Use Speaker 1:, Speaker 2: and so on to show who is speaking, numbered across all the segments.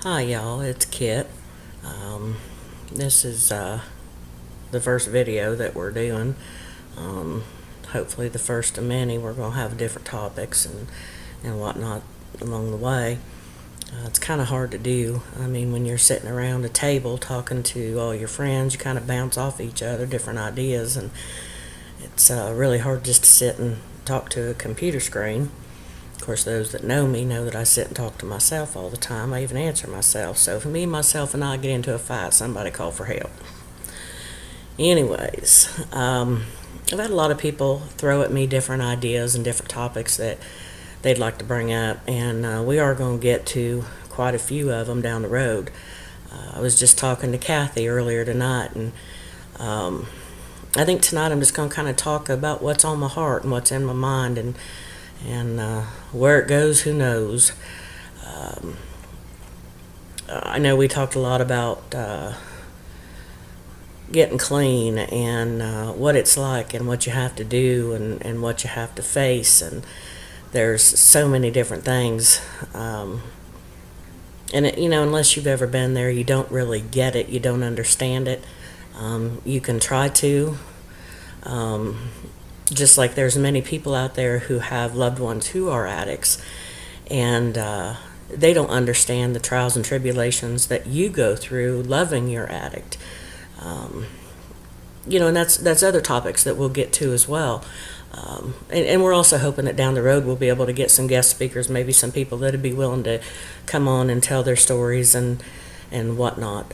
Speaker 1: Hi, y'all. It's Kit. Um, this is the first video that we're doing. Um, Hopefully, the first of many. We're going to have different topics and whatnot along the way. It's kind of hard to do. I mean, when you're sitting around a table talking to all your friends, you kind of bounce off each other different ideas, and it's really hard just to sit and talk to a computer screen. Of course, those that know me know that I sit and talk to myself all the time. I even answer myself. So if me, myself, and I get into a fight, somebody call for help. Anyways, I've had a lot of people throw at me different ideas and different topics that they'd like to bring up, and we are going to get to quite a few of them down the road. I was just talking to Kathy earlier tonight, and I think tonight I'm just going to kind of talk about what's on my heart and what's in my mind, and where it goes, who knows. Um, I know we talked a lot about getting clean and what it's like and what you have to do and what you have to face, and there's so many different things. And unless you've ever been there, you don't really get it. You don't understand it. You can try to. Just like there's many people out there who have loved ones who are addicts, and they don't understand the trials and tribulations that you go through loving your addict. Um, and that's other topics that we'll get to as well. And we're also hoping that down the road we'll be able to get some guest speakers, maybe some people that'd be willing to come on and tell their stories and whatnot.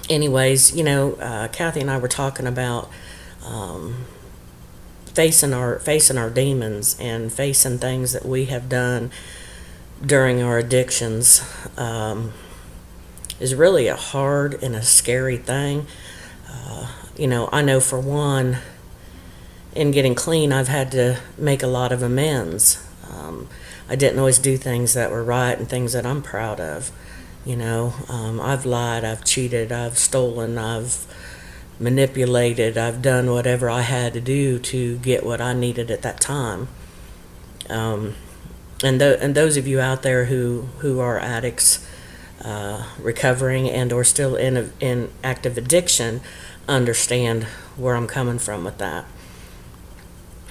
Speaker 1: Anyways, Kathy and I were talking about facing our demons and facing things that we have done during our addictions is really a hard and a scary thing. I know for one, in getting clean, I've had to make a lot of amends. I didn't always do things that were right and things that I'm proud of. I've lied, I've cheated, I've stolen, I've manipulated, I've done whatever I had to do to get what I needed at that time. And those of you out there who are addicts, recovering and or still in active addiction, understand where I'm coming from with that.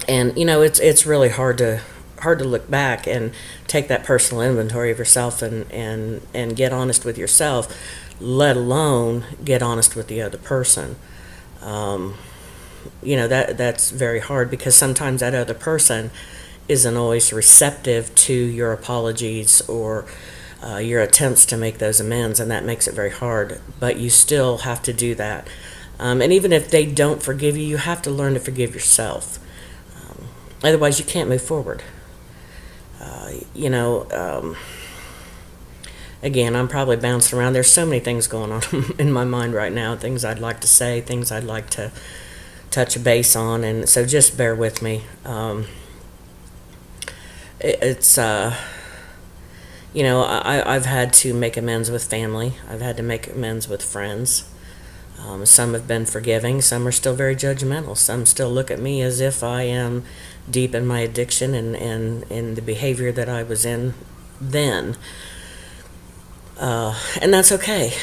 Speaker 1: And it's really hard to look back and take that personal inventory of yourself and get honest with yourself, let alone get honest with the other person. That's very hard because sometimes that other person isn't always receptive to your apologies or your attempts to make those amends, and that makes it very hard. But you still have to do that. And even if they don't forgive you, you have to learn to forgive yourself. Otherwise, you can't move forward. Again, I'm probably bouncing around. There's so many things going on in my mind right now, things I'd like to say, things I'd like to touch base on, and so just bear with me. It's I've had to make amends with family. I've had to make amends with friends. Some have been forgiving. Some are still very judgmental. Some still look at me as if I am deep in my addiction and the behavior that I was in then. And that's okay,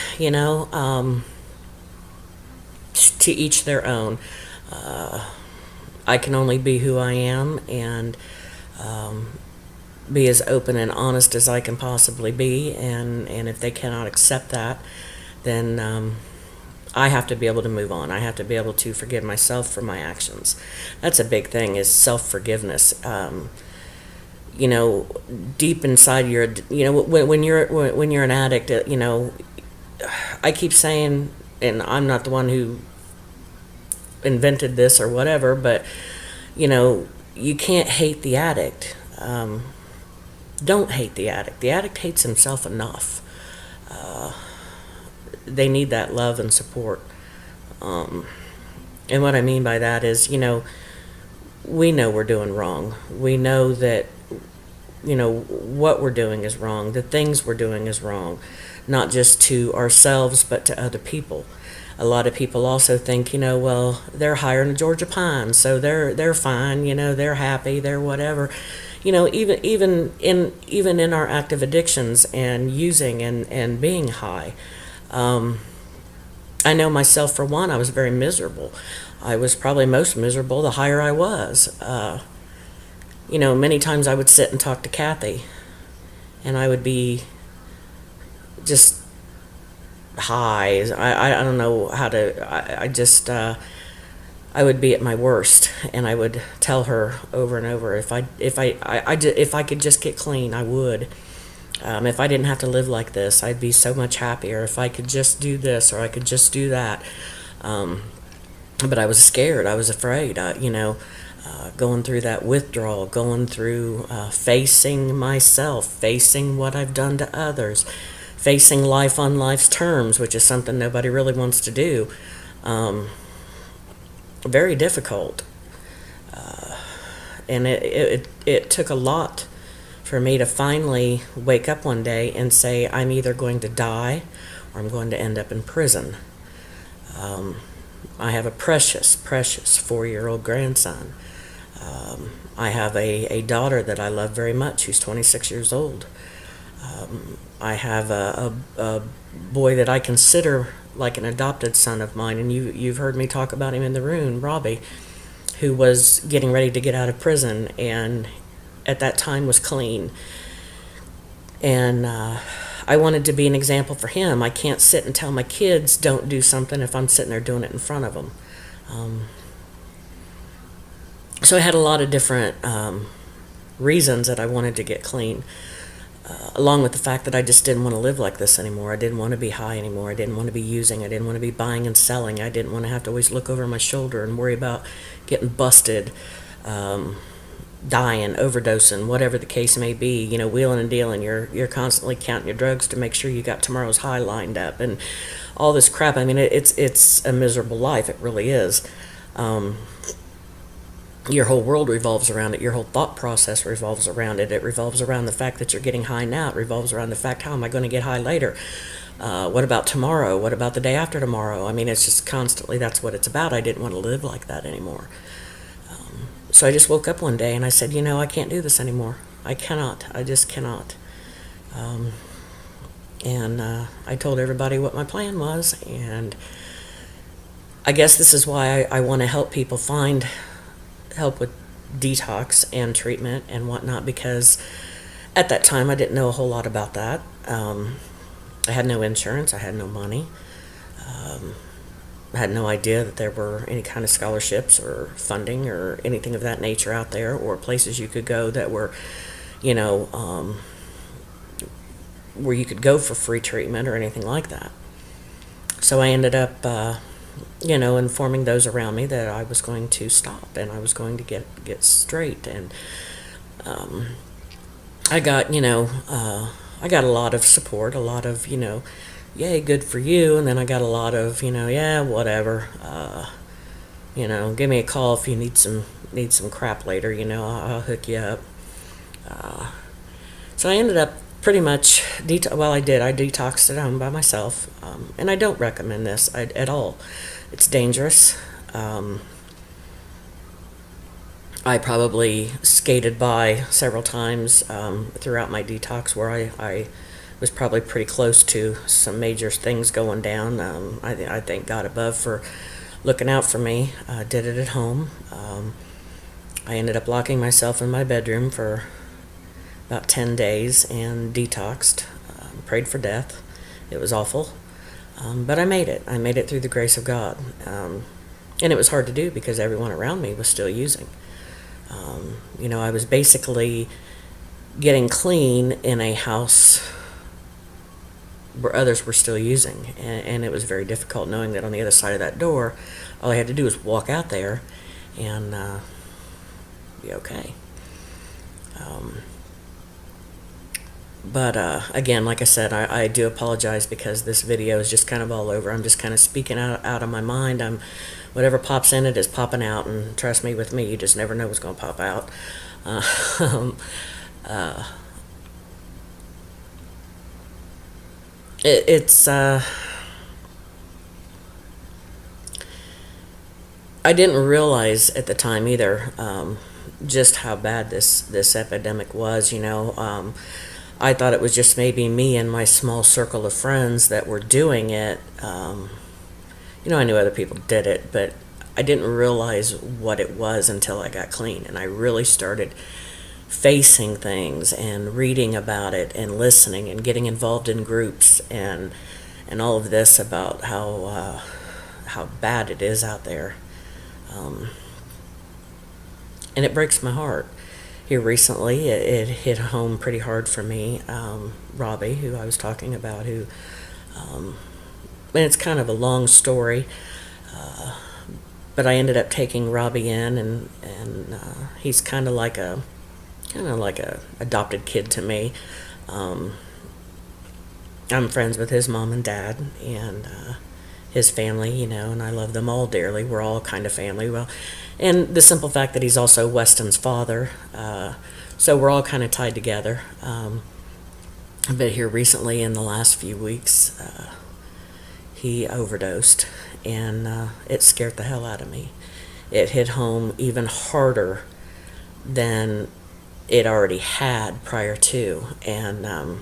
Speaker 1: to each their own. I can only be who I am and be as open and honest as I can possibly be. And if they cannot accept that, then I have to be able to move on. I have to be able to forgive myself for my actions. That's a big thing, is self-forgiveness. Deep inside when you're an addict, I keep saying, and I'm not the one who invented this or whatever, but you can't hate the addict. Don't hate the addict. The addict hates himself enough. They need that love and support. And what I mean by that is, we know we're doing wrong. We know that, what we're doing is wrong. The things we're doing is wrong, not just to ourselves, but to other people. A lot of people also think, well, they're higher in the Georgia Pines, so they're fine, they're happy, they're whatever. Even in our active addictions and using and being high. I know myself, for one, I was very miserable. I was probably most miserable the higher I was. Many times I would sit and talk to Kathy, and I would be just high. I don't know how to. I just I would be at my worst, and I would tell her over and over, if I could just get clean, I would. If I didn't have to live like this, I'd be so much happier. If I could just do this, or I could just do that. But I was scared. I was afraid. Going through that withdrawal, going through facing myself, facing what I've done to others, facing life on life's terms, which is something nobody really wants to do. Very difficult. And it took a lot for me to finally wake up one day and say, I'm either going to die or I'm going to end up in prison. I have a precious, precious 4-year-old grandson. I have a daughter that I love very much who's 26 years old. I have a boy that I consider like an adopted son of mine, and you've heard me talk about him in the room, Robbie, who was getting ready to get out of prison, and at that time was clean. And I wanted to be an example for him. I can't sit and tell my kids don't do something if I'm sitting there doing it in front of them. So I had a lot of different reasons that I wanted to get clean, along with the fact that I just didn't want to live like this anymore. I didn't want to be high anymore. I didn't want to be using. I didn't want to be buying and selling. I didn't want to have to always look over my shoulder and worry about getting busted, dying, overdosing, whatever the case may be. Wheeling and dealing. You're constantly counting your drugs to make sure you got tomorrow's high lined up, and all this crap. I mean, it's a miserable life. It really is. Your whole world revolves around it. Your whole thought process revolves around it. It revolves around the fact that you're getting high now. It revolves around the fact, how am I going to get high later? What about tomorrow? What about the day after tomorrow? I mean, it's just constantly, that's what it's about. I didn't want to live like that anymore. So I just woke up one day and I said, I can't do this anymore. I cannot. I just cannot. And I told everybody what my plan was. And I guess this is why I want to help people find help with detox and treatment and whatnot, because at that time I didn't know a whole lot about that. I had no insurance. I had no money. I had no idea that there were any kind of scholarships or funding or anything of that nature out there, or places you could go that were, where you could go for free treatment or anything like that. So I ended up informing those around me that I was going to stop and I was going to get straight. And I got a lot of support, a lot of, yay, good for you. And then I got a lot of, yeah, whatever. Give me a call if you need some crap later, I'll hook you up. So I ended up pretty much, I detoxed at home by myself. And I don't recommend this at all. It's dangerous. I probably skated by several times throughout my detox where I was probably pretty close to some major things going down. I thank God above for looking out for me. Did it at home. I ended up locking myself in my bedroom for about 10 days and detoxed. Prayed for death. It was awful. But I made it. I made it through the grace of God. And it was hard to do because everyone around me was still using. I was basically getting clean in a house where others were still using. And it was very difficult knowing that on the other side of that door, all I had to do was walk out there and be okay. But again, like I said, I do apologize because this video is just kind of all over. I'm just kind of speaking out of my mind. Whatever pops in it is popping out, and trust me, with me, you just never know what's going to pop out. It's I didn't realize at the time either just how bad this epidemic was. I thought it was just maybe me and my small circle of friends that were doing it. I knew other people did it, but I didn't realize what it was until I got clean, and I really started facing things and reading about it and listening and getting involved in groups and all of this about how bad it is out there. And it breaks my heart. Here recently, it hit home pretty hard for me. Robbie, who I was talking about, and it's kind of a long story, but I ended up taking Robbie in, and he's kind of like a adopted kid to me. I'm friends with his mom and dad and his family, and I love them all dearly. We're all kind of family. Well, and the simple fact that he's also Weston's father, so we're all kind of tied together. But here recently, in the last few weeks, he overdosed, and it scared the hell out of me. It hit home even harder than it already had prior to. And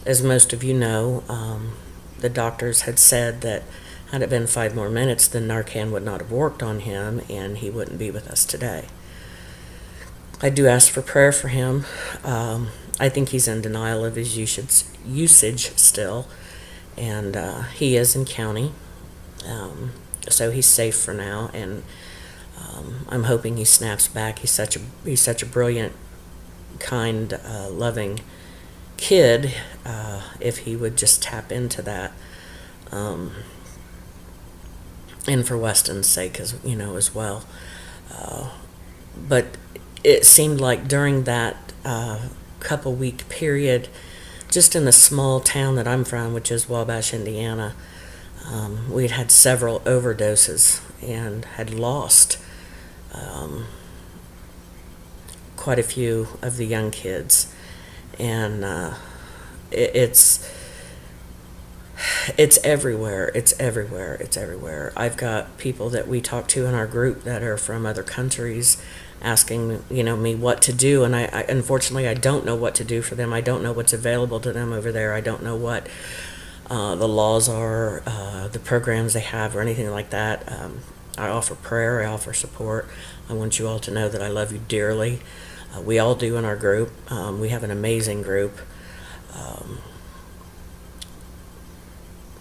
Speaker 1: as most of you know, the doctors had said that had it been 5 more minutes, the Narcan would not have worked on him and he wouldn't be with us today. I do ask for prayer for him. I think he's in denial of his usage still, and he is in county, so he's safe for now, and I'm hoping he snaps back. He's such a brilliant, kind, loving kid. If he would just tap into that, and for Weston's sake, as well. But it seemed like during that couple week period, just in the small town that I'm from, which is Wabash, Indiana, we'd had several overdoses and had lost quite a few of the young kids. And it's everywhere. It's everywhere. It's everywhere. I've got people that we talk to in our group that are from other countries asking, me what to do. And I unfortunately, I don't know what to do for them. I don't know what's available to them over there. I don't know what the laws are, the programs they have, or anything like that. I offer prayer. I offer support. I want you all to know that I love you dearly. We all do in our group. We have an amazing group.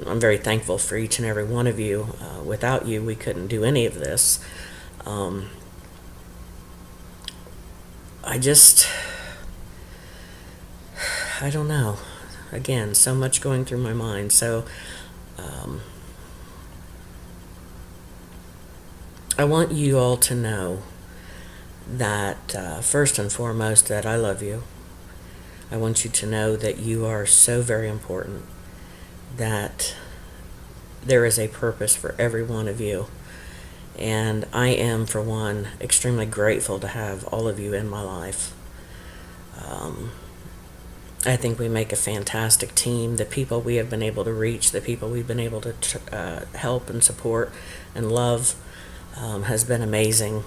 Speaker 1: I'm very thankful for each and every one of you. Without you, we couldn't do any of this. I don't know. Again, so much going through my mind. So, I want you all to know that, first and foremost, that I love you. I want you to know that you are so very important, that there is a purpose for every one of you. And I am, for one, extremely grateful to have all of you in my life. I think we make a fantastic team. The people we have been able to reach, the people we've been able to help and support and love has been amazing.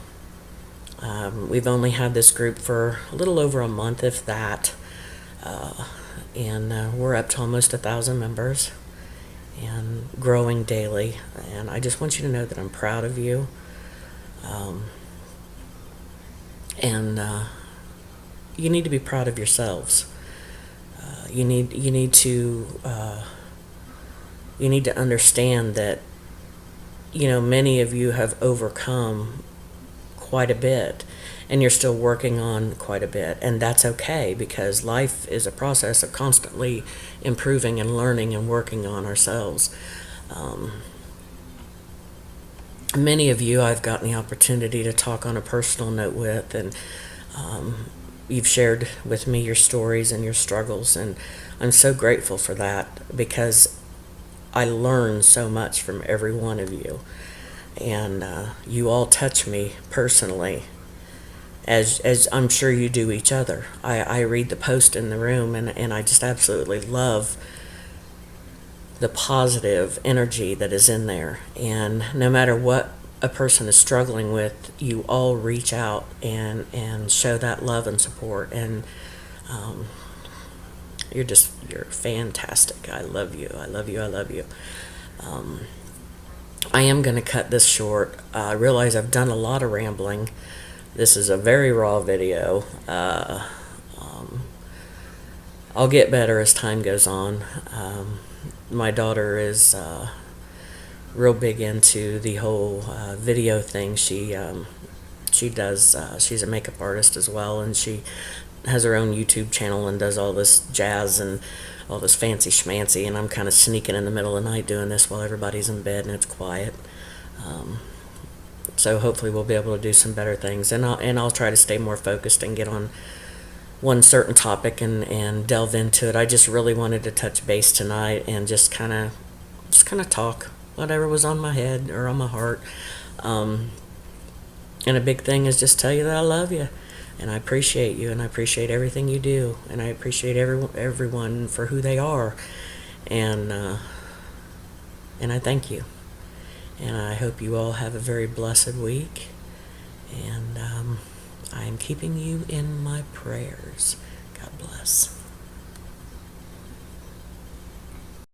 Speaker 1: We've only had this group for a little over a month, if that. And we're up to almost 1,000 members and growing daily. And I just want you to know that I'm proud of you. And you need to be proud of yourselves. You need to understand that, many of you have overcome quite a bit, and you're still working on quite a bit, and that's okay, because life is a process of constantly improving and learning and working on ourselves. Many of you I've gotten the opportunity to talk on a personal note with, and you've shared with me your stories and your struggles, and I'm so grateful for that, because I learn so much from every one of you, and you all touch me personally, as I'm sure you do each other. I read the post in the room, and I just absolutely love the positive energy that is in there. And no matter what a person is struggling with, you all reach out and show that love and support. And you're fantastic. I love you. I love you. I love you. I am going to cut this short. I realize I've done a lot of rambling. This is a very raw video. I'll get better as time goes on. My daughter is real big into the whole video thing. She does. She's a makeup artist as well, and she has her own YouTube channel and does all this jazz and all this fancy schmancy. And I'm kind of sneaking in the middle of the night doing this while everybody's in bed and it's quiet. So hopefully we'll be able to do some better things, and I'll try to stay more focused and get on one certain topic and delve into it. I just really wanted to touch base tonight and just kind of talk whatever was on my head or on my heart. And a big thing is just tell you that I love you, and I appreciate you, and I appreciate everything you do, and I appreciate everyone for who they are, and I thank you, and I hope you all have a very blessed week, and I am keeping you in my prayers. God bless.